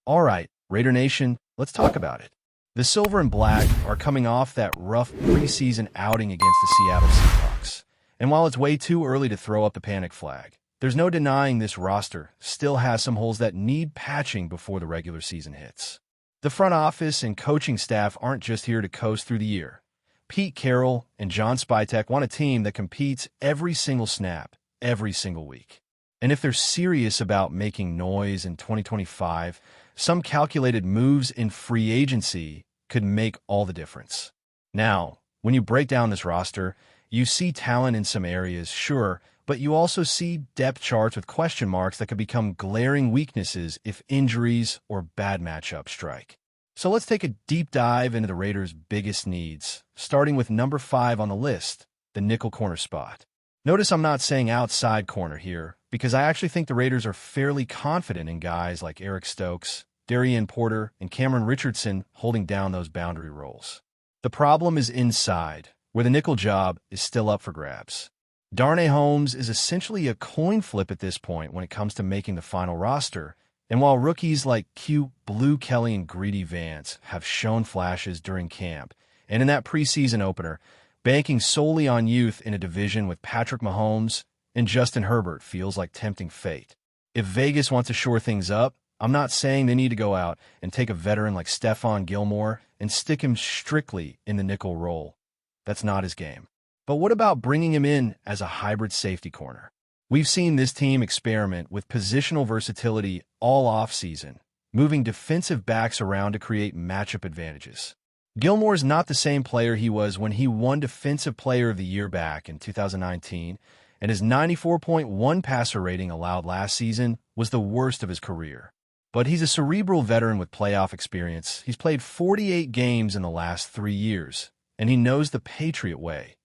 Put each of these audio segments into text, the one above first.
All right, Raider Nation, let's talk about it. The Silver and Black are coming off that rough preseason outing against the Seattle Seahawks. And while it's way too early to throw up the panic flag, there's no denying this roster still has some holes that need patching before the regular season hits. The front office and coaching staff aren't just here to coast through the year. Pete Carroll and John Spytek want a team that competes every single snap, every single week. And if they're serious about making noise in 2025, some calculated moves in free agency could make all the difference. Now, when you break down this roster, you see talent in some areas, sure, but you also see depth charts with question marks that could become glaring weaknesses if injuries or bad matchups strike. So let's take a deep dive into the Raiders' biggest needs, starting with number 5 on the list, the nickel corner spot. Notice I'm not saying outside corner here, because I actually think the Raiders are fairly confident in guys like Eric Stokes, Darian Porter, and Cameron Richardson holding down those boundary roles. The problem is inside, where the nickel job is still up for grabs. Darnay Holmes is essentially a coin flip at this point when it comes to making the final roster, and while rookies like Q, Blue Kelly, and Greedy Vance have shown flashes during camp, and in that preseason opener, banking solely on youth in a division with Patrick Mahomes and Justin Herbert feels like tempting fate. If Vegas wants to shore things up, I'm not saying they need to go out and take a veteran like Stephon Gilmore and stick him strictly in the nickel role. That's not his game. But what about bringing him in as a hybrid safety corner? We've seen this team experiment with positional versatility all offseason, moving defensive backs around to create matchup advantages. Gilmore's not the same player he was when he won Defensive Player of the Year back in 2019, and his 94.1 passer rating allowed last season was the worst of his career. But he's a cerebral veteran with playoff experience. He's played 48 games in the last 3 years, and he knows the Patriot way,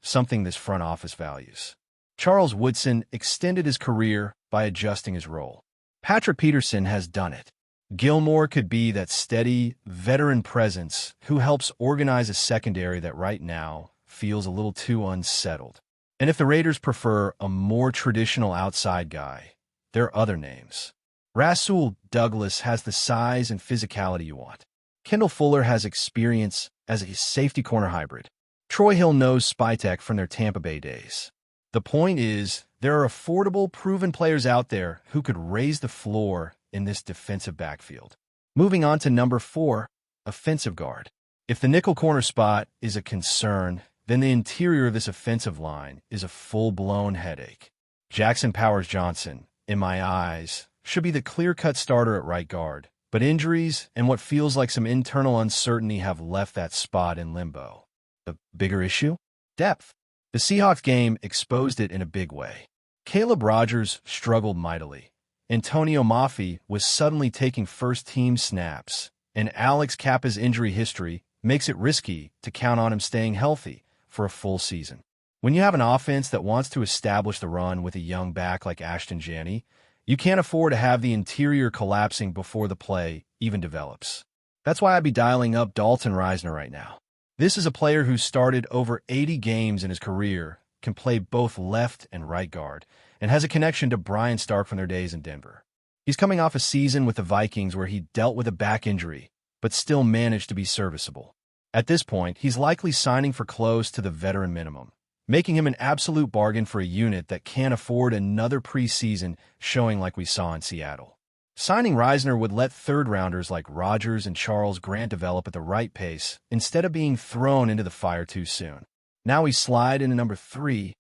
something this front office values. Charles Woodson extended his career by adjusting his role. Patrick Peterson has done it. Gilmore could be that steady, veteran presence who helps organize a secondary that right now feels a little too unsettled. And if the Raiders prefer a more traditional outside guy, there are other names. Rasul Douglas has the size and physicality you want. Kendall Fuller has experience as a safety corner hybrid. Troy Hill knows Spytek from their Tampa Bay days. The point is, there are affordable, proven players out there who could raise the floor in this defensive backfield. Moving on to number 4, offensive guard. If the nickel corner spot is a concern, then the interior of this offensive line is a full-blown headache. Jackson Powers Johnson, in my eyes, should be the clear-cut starter at right guard, but injuries and what feels like some internal uncertainty have left that spot in limbo. The bigger issue? Depth. The Seahawks game exposed it in a big way. Caleb Rogers struggled mightily. Antonio Mafi was suddenly taking first-team snaps, and Alex Kappa's injury history makes it risky to count on him staying healthy for a full season. When you have an offense that wants to establish the run with a young back like Ashton Janney, you can't afford to have the interior collapsing before the play even develops. That's why I'd be dialing up Dalton Risner right now. This is a player who started over 80 games in his career, can play both left and right guard, and has a connection to Brian Stark from their days in Denver. He's coming off a season with the Vikings where he dealt with a back injury, but still managed to be serviceable. At this point, he's likely signing for close to the veteran minimum, making him an absolute bargain for a unit that can't afford another preseason showing like we saw in Seattle. Signing Risner would let third-rounders like Rodgers and Charles Grant develop at the right pace instead of being thrown into the fire too soon. Now we slide into number 3,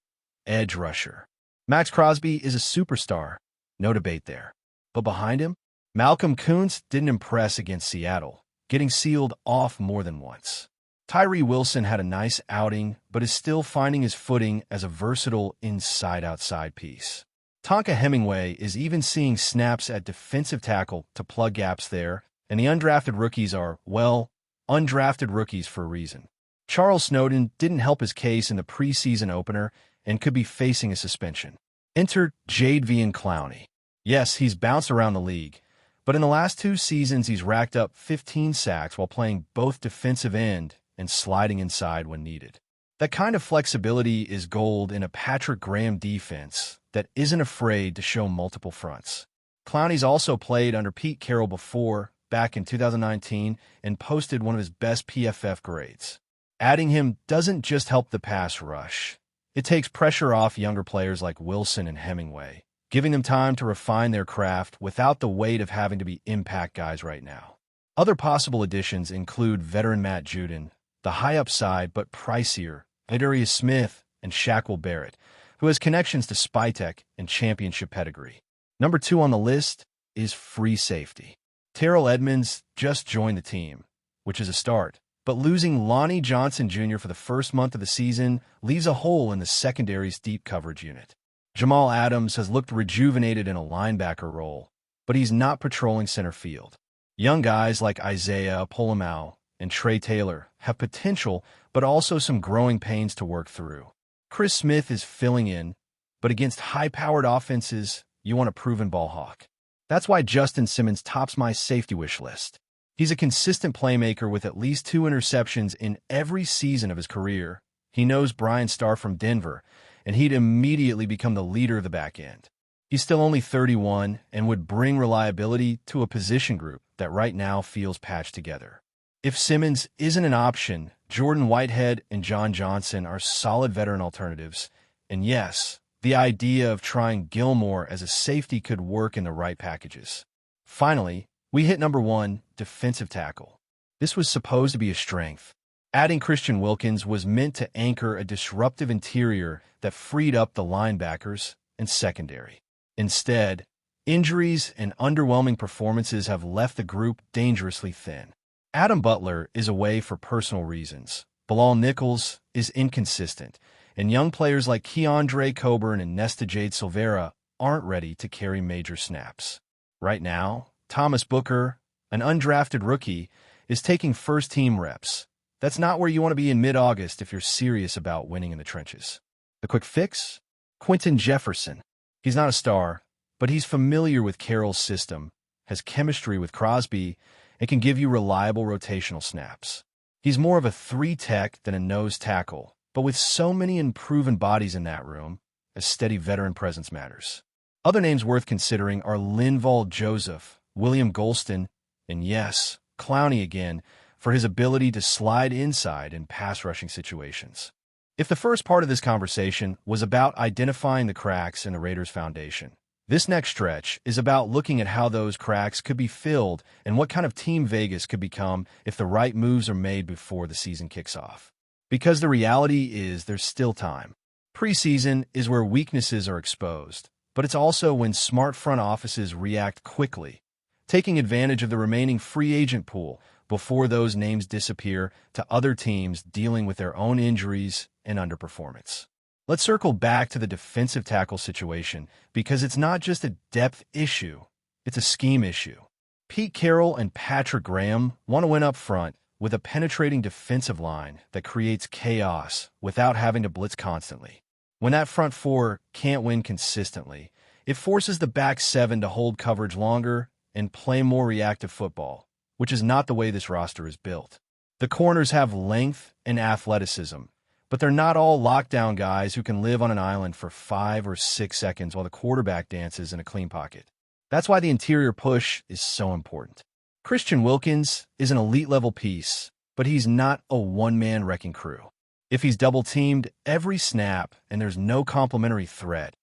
edge rusher. Max Crosby is a superstar, no debate there. But behind him, Malcolm Kuntz didn't impress against Seattle, getting sealed off more than once. Tyree Wilson had a nice outing, but is still finding his footing as a versatile inside-outside piece. Tonka Hemingway is even seeing snaps at defensive tackle to plug gaps there, and the undrafted rookies are, well, undrafted rookies for a reason. Charles Snowden didn't help his case in the preseason opener and could be facing a suspension. Enter Jadeveon Clowney. Yes, he's bounced around the league, but in the last 2 seasons he's racked up 15 sacks while playing both defensive end and sliding inside when needed. That kind of flexibility is gold in a Patrick Graham defense that isn't afraid to show multiple fronts. Clowney's also played under Pete Carroll before, back in 2019, and posted one of his best PFF grades. Adding him doesn't just help the pass rush. It takes pressure off younger players like Wilson and Hemingway, giving them time to refine their craft without the weight of having to be impact guys right now. Other possible additions include veteran Matt Judon, the high upside but pricier Adarius Smith, and Shaquille Barrett, who has connections to Spytech and championship pedigree. Number 2 on the list is free safety. Terrell Edmonds just joined the team, which is a start, but losing Lonnie Johnson Jr. for the first month of the season leaves a hole in the secondary's deep coverage unit. Jamal Adams has looked rejuvenated in a linebacker role, but he's not patrolling center field. Young guys like Isaiah Polamau and Trey Taylor have potential, but also some growing pains to work through. Chris Smith is filling in, but against high-powered offenses, you want a proven ball hawk. That's why Justin Simmons tops my safety wish list. He's a consistent playmaker with at least 2 interceptions in every season of his career. He knows Brian Starr from Denver, and he'd immediately become the leader of the back end. He's still only 31 and would bring reliability to a position group that right now feels patched together. If Simmons isn't an option, Jordan Whitehead and John Johnson are solid veteran alternatives. And yes, the idea of trying Gilmore as a safety could work in the right packages. Finally, we hit number 1, defensive tackle. This was supposed to be a strength. Adding Christian Wilkins was meant to anchor a disruptive interior that freed up the linebackers and secondary. Instead, injuries and underwhelming performances have left the group dangerously thin. Adam Butler is away for personal reasons. Bilal Nichols is inconsistent, and young players like Keandre Coburn and Nesta Jade Silvera aren't ready to carry major snaps. Right now, Thomas Booker, an undrafted rookie, is taking first-team reps. That's not where you want to be in mid-August if you're serious about winning in the trenches. The quick fix? Quentin Jefferson. He's not a star, but he's familiar with Carroll's system, has chemistry with Crosby, and can give you reliable rotational snaps. He's more of a 3-tech than a nose tackle, but with so many unproven bodies in that room, a steady veteran presence matters. Other names worth considering are Linval Joseph, William Golston, and yes, Clowney again, for his ability to slide inside in pass-rushing situations. If the first part of this conversation was about identifying the cracks in the Raiders' foundation, this next stretch is about looking at how those cracks could be filled and what kind of team Vegas could become if the right moves are made before the season kicks off. Because the reality is there's still time. Preseason is where weaknesses are exposed, but it's also when smart front offices react quickly, taking advantage of the remaining free agent pool before those names disappear to other teams dealing with their own injuries and underperformance. Let's circle back to the defensive tackle situation because it's not just a depth issue, it's a scheme issue. Pete Carroll and Patrick Graham want to win up front with a penetrating defensive line that creates chaos without having to blitz constantly. When that front 4 can't win consistently, it forces the back 7 to hold coverage longer and play more reactive football, which is not the way this roster is built. The corners have length and athleticism, but they're not all lockdown guys who can live on an island for 5 or 6 seconds while the quarterback dances in a clean pocket. That's why the interior push is so important. Christian Wilkins is an elite-level piece, but he's not a one-man wrecking crew. If he's double-teamed every snap and there's no complementary threat,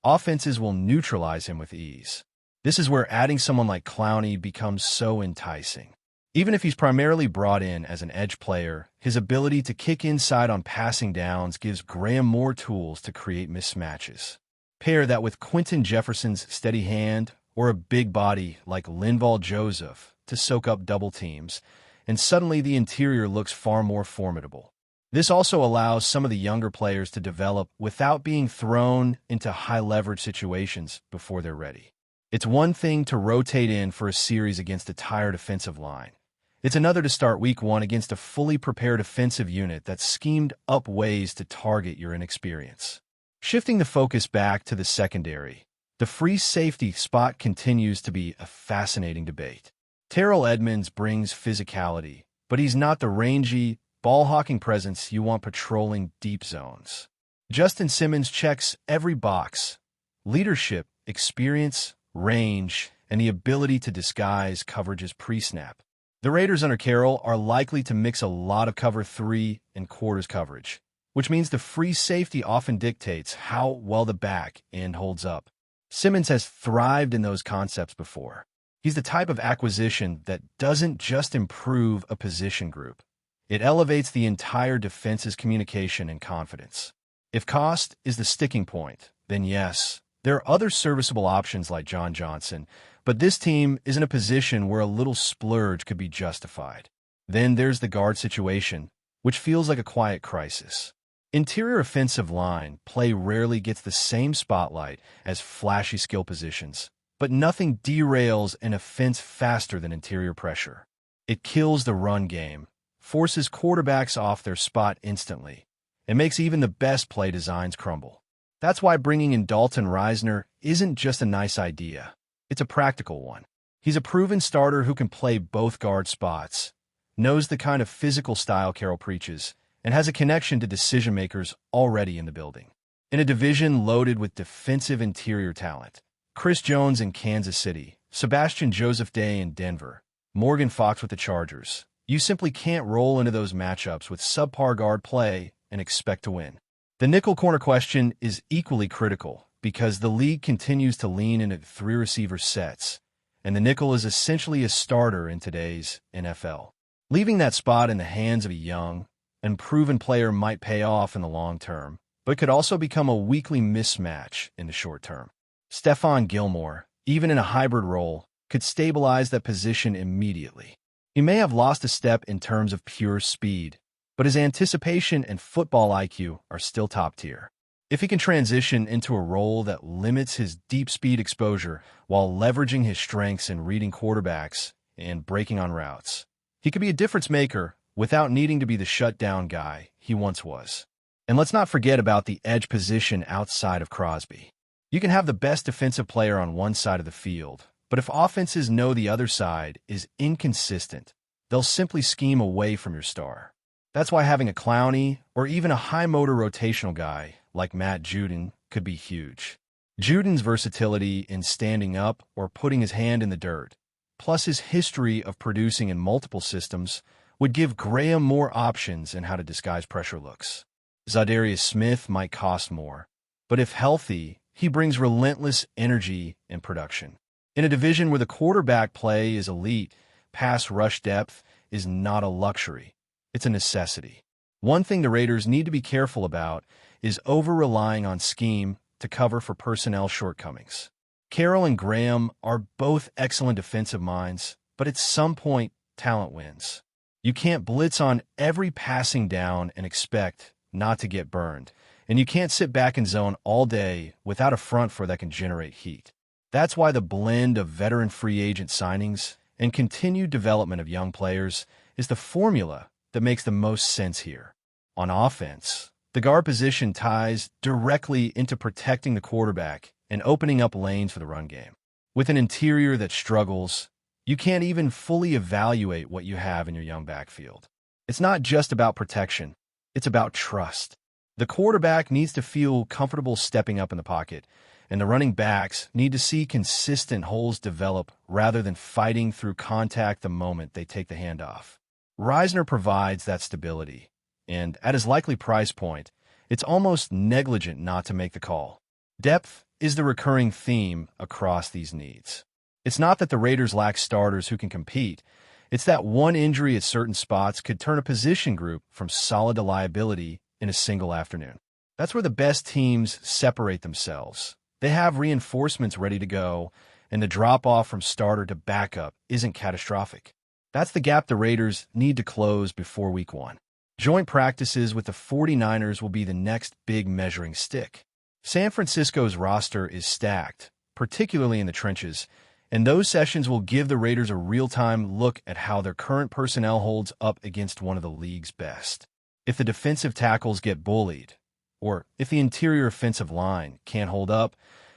offenses will neutralize him with ease. This is where adding someone like Clowney becomes so enticing. Even if he's primarily brought in as an edge player, his ability to kick inside on passing downs gives Graham more tools to create mismatches. Pair that with Quentin Jefferson's steady hand or a big body like Linval Joseph to soak up double teams, and suddenly the interior looks far more formidable. This also allows some of the younger players to develop without being thrown into high-leverage situations before they're ready. It's one thing to rotate in for a series against a tired offensive line. It's another to start week 1 against a fully prepared offensive unit that's schemed up ways to target your inexperience. Shifting the focus back to the secondary, the free safety spot continues to be a fascinating debate. Terrell Edmonds brings physicality, but he's not the rangy, ball-hawking presence you want patrolling deep zones. Justin Simmons checks every box: leadership, experience, range, and the ability to disguise coverages pre-snap. The Raiders under Carroll are likely to mix a lot of cover 3 and quarters coverage, which means the free safety often dictates how well the back end holds up. Simmons has thrived in those concepts before. He's the type of acquisition that doesn't just improve a position group. It elevates the entire defense's communication and confidence. If cost is the sticking point, then yes, there are other serviceable options like John Johnson, but this team is in a position where a little splurge could be justified. Then there's the guard situation, which feels like a quiet crisis. Interior offensive line play rarely gets the same spotlight as flashy skill positions, but nothing derails an offense faster than interior pressure. It kills the run game, forces quarterbacks off their spot instantly, and makes even the best play designs crumble. That's why bringing in Dalton Risner isn't just a nice idea. It's a practical one. He's a proven starter who can play both guard spots, knows the kind of physical style Carroll preaches, and has a connection to decision-makers already in the building. In a division loaded with defensive interior talent, Chris Jones in Kansas City, Sebastian Joseph Day in Denver, Morgan Fox with the Chargers, you simply can't roll into those matchups with subpar guard play and expect to win. The nickel corner question is equally critical because the league continues to lean into 3 receiver sets, and the nickel is essentially a starter in today's NFL. Leaving that spot in the hands of a young and proven player might pay off in the long term, but could also become a weekly mismatch in the short term. Stephon Gilmore, even in a hybrid role, could stabilize that position immediately. He may have lost a step in terms of pure speed, but his anticipation and football IQ are still top tier. If he can transition into a role that limits his deep speed exposure while leveraging his strengths in reading quarterbacks and breaking on routes, he could be a difference maker without needing to be the shutdown guy he once was. And let's not forget about the edge position outside of Crosby. You can have the best defensive player on one side of the field, but if offenses know the other side is inconsistent, they'll simply scheme away from your star. That's why having a Clowney or even a high-motor rotational guy like Matt Judon could be huge. Judon's versatility in standing up or putting his hand in the dirt, plus his history of producing in multiple systems, would give Graham more options in how to disguise pressure looks. Zadarius Smith might cost more, but if healthy, he brings relentless energy and production. In a division where the quarterback play is elite, pass rush depth is not a luxury. It's a necessity. One thing the Raiders need to be careful about is over-relying on scheme to cover for personnel shortcomings. Carroll and Graham are both excellent defensive minds, but at some point, talent wins. You can't blitz on every passing down and expect not to get burned, and you can't sit back in zone all day without a front four that can generate heat. That's why the blend of veteran free agent signings and continued development of young players is the formula that makes the most sense here. On offense, the guard position ties directly into protecting the quarterback and opening up lanes for the run game. With an interior that struggles, you can't even fully evaluate what you have in your young backfield. It's not just about protection, it's about trust. The quarterback needs to feel comfortable stepping up in the pocket, and the running backs need to see consistent holes develop rather than fighting through contact the moment they take the handoff. Risner provides that stability, and at his likely price point, it's almost negligent not to make the call. Depth is the recurring theme across these needs. It's not that the Raiders lack starters who can compete. It's that one injury at certain spots could turn a position group from solid to liability in a single afternoon. That's where the best teams separate themselves. They have reinforcements ready to go, and the drop-off from starter to backup isn't catastrophic. That's the gap the Raiders need to close before Week 1. Joint practices with the 49ers will be the next big measuring stick. San Francisco's roster is stacked, particularly in the trenches, and those sessions will give the Raiders a real-time look at how their current personnel holds up against one of the league's best. If the defensive tackles get bullied, or if the interior offensive line can't hold up,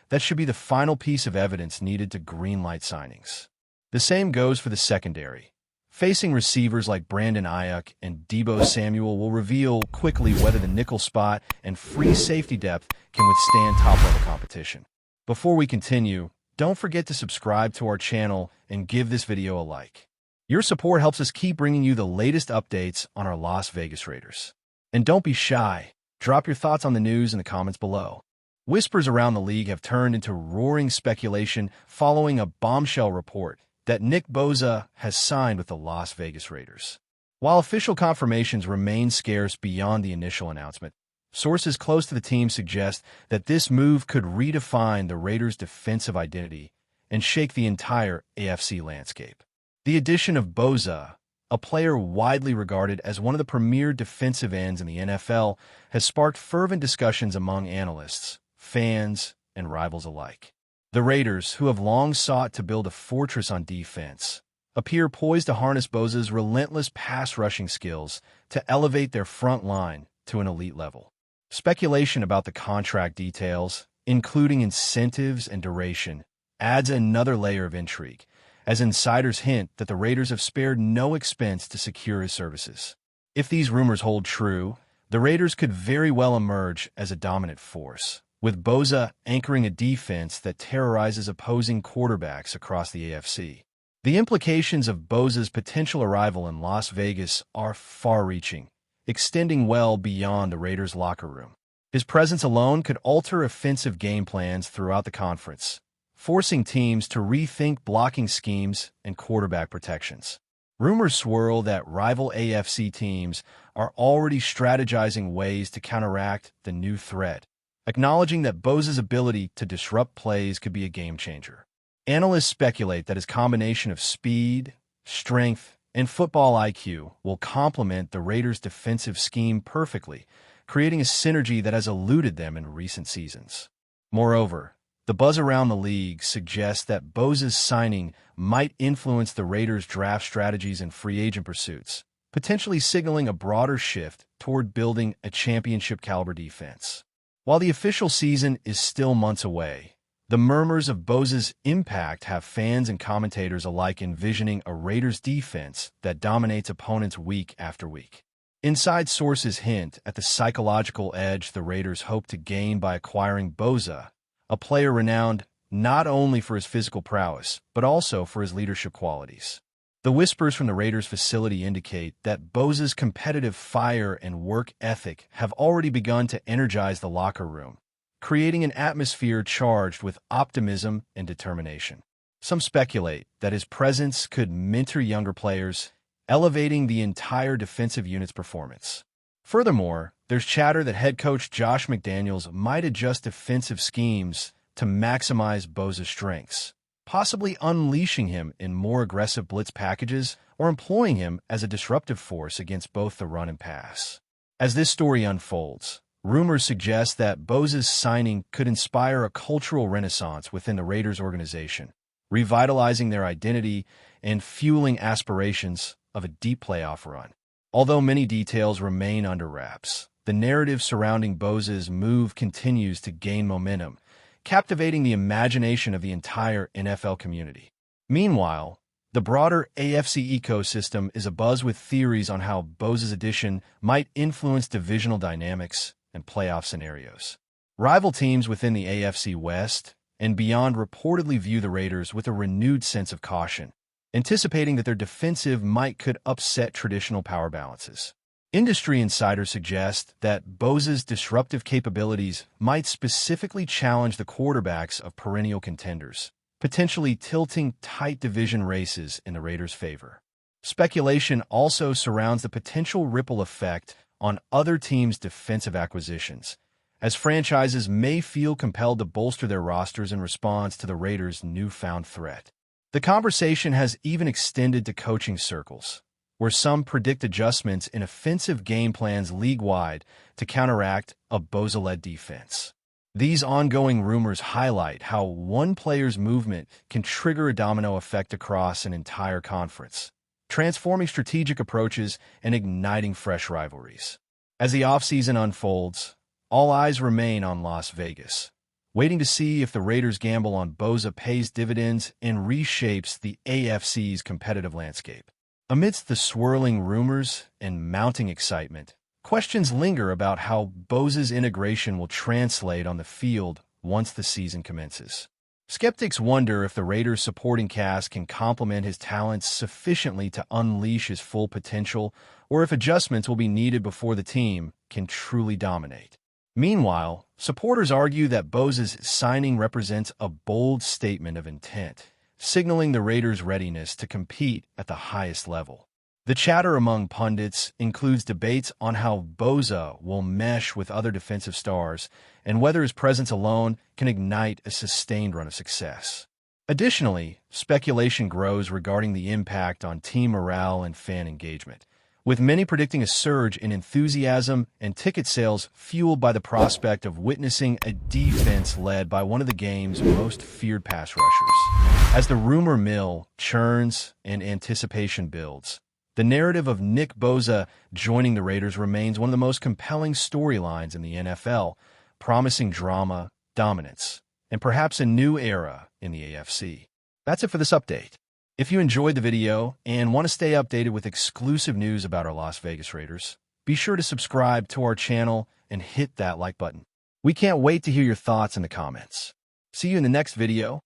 that should be the final piece of evidence needed to greenlight signings. The same goes for the secondary. Facing receivers like Brandon Ayuk and Deebo Samuel will reveal quickly whether the nickel spot and free safety depth can withstand top-level competition. Before we continue, don't forget to subscribe to our channel and give this video a like. Your support helps us keep bringing you the latest updates on our Las Vegas Raiders. And don't be shy. Drop your thoughts on the news in the comments below. Whispers around the league have turned into roaring speculation following a bombshell report that Nick Bosa has signed with the Las Vegas Raiders. While official confirmations remain scarce beyond the initial announcement, sources close to the team suggest that this move could redefine the Raiders' defensive identity and shake the entire AFC landscape. The addition of Bosa, a player widely regarded as one of the premier defensive ends in the NFL, has sparked fervent discussions among analysts, fans, and rivals alike. The Raiders, who have long sought to build a fortress on defense, appear poised to harness Bosa's relentless pass-rushing skills to elevate their front line to an elite level. Speculation about the contract details, including incentives and duration, adds another layer of intrigue, as insiders hint that the Raiders have spared no expense to secure his services. If these rumors hold true, the Raiders could very well emerge as a dominant force, with Bosa anchoring a defense that terrorizes opposing quarterbacks across the AFC. The implications of Bosa's potential arrival in Las Vegas are far-reaching, extending well beyond the Raiders' locker room. His presence alone could alter offensive game plans throughout the conference, forcing teams to rethink blocking schemes and quarterback protections. Rumors swirl that rival AFC teams are already strategizing ways to counteract the new threat, acknowledging that Bosa's ability to disrupt plays could be a game-changer. Analysts speculate that his combination of speed, strength, and football IQ will complement the Raiders' defensive scheme perfectly, creating a synergy that has eluded them in recent seasons. Moreover, the buzz around the league suggests that Bosa's signing might influence the Raiders' draft strategies and free agent pursuits, potentially signaling a broader shift toward building a championship-caliber defense. While the official season is still months away, the murmurs of Bosa's impact have fans and commentators alike envisioning a Raiders defense that dominates opponents week after week. Inside sources hint at the psychological edge the Raiders hope to gain by acquiring Bosa, a player renowned not only for his physical prowess, but also for his leadership qualities. The whispers from the Raiders facility indicate that Bosa's competitive fire and work ethic have already begun to energize the locker room, creating an atmosphere charged with optimism and determination. Some speculate that his presence could mentor younger players, elevating the entire defensive unit's performance. Furthermore, there's chatter that head coach Josh McDaniels might adjust defensive schemes to maximize Bosa's strengths, possibly unleashing him in more aggressive blitz packages or employing him as a disruptive force against both the run and pass. As this story unfolds, rumors suggest that Bosa's signing could inspire a cultural renaissance within the Raiders organization, revitalizing their identity and fueling aspirations of a deep playoff run. Although many details remain under wraps, the narrative surrounding Bosa's move continues to gain momentum, captivating the imagination of the entire NFL community. Meanwhile, the broader AFC ecosystem is abuzz with theories on how Bosa's addition might influence divisional dynamics and playoff scenarios. Rival teams within the AFC West and beyond reportedly view the Raiders with a renewed sense of caution, anticipating that their defensive might could upset traditional power balances. Industry insiders suggest that Bosa's disruptive capabilities might specifically challenge the quarterbacks of perennial contenders, potentially tilting tight division races in the Raiders' favor. Speculation also surrounds the potential ripple effect on other teams' defensive acquisitions, as franchises may feel compelled to bolster their rosters in response to the Raiders' newfound threat. The conversation has even extended to coaching circles, where some predict adjustments in offensive game plans league-wide to counteract a Bosa-led defense. These ongoing rumors highlight how one player's movement can trigger a domino effect across an entire conference, transforming strategic approaches and igniting fresh rivalries. As the offseason unfolds, all eyes remain on Las Vegas, waiting to see if the Raiders' gamble on Bosa pays dividends and reshapes the AFC's competitive landscape. Amidst the swirling rumors and mounting excitement, questions linger about how Bosa's integration will translate on the field once the season commences. Skeptics wonder if the Raiders' supporting cast can complement his talents sufficiently to unleash his full potential, or if adjustments will be needed before the team can truly dominate. Meanwhile, supporters argue that Bosa's signing represents a bold statement of intent, signaling the Raiders' readiness to compete at the highest level. The chatter among pundits includes debates on how Bosa will mesh with other defensive stars and whether his presence alone can ignite a sustained run of success. Additionally, speculation grows regarding the impact on team morale and fan engagement, with many predicting a surge in enthusiasm and ticket sales fueled by the prospect of witnessing a defense led by one of the game's most feared pass rushers. As the rumor mill churns and anticipation builds, the narrative of Nick Bosa joining the Raiders remains one of the most compelling storylines in the NFL, promising drama, dominance, and perhaps a new era in the AFC. That's it for this update. If you enjoyed the video and want to stay updated with exclusive news about our Las Vegas Raiders, be sure to subscribe to our channel and hit that like button. We can't wait to hear your thoughts in the comments. See you in the next video.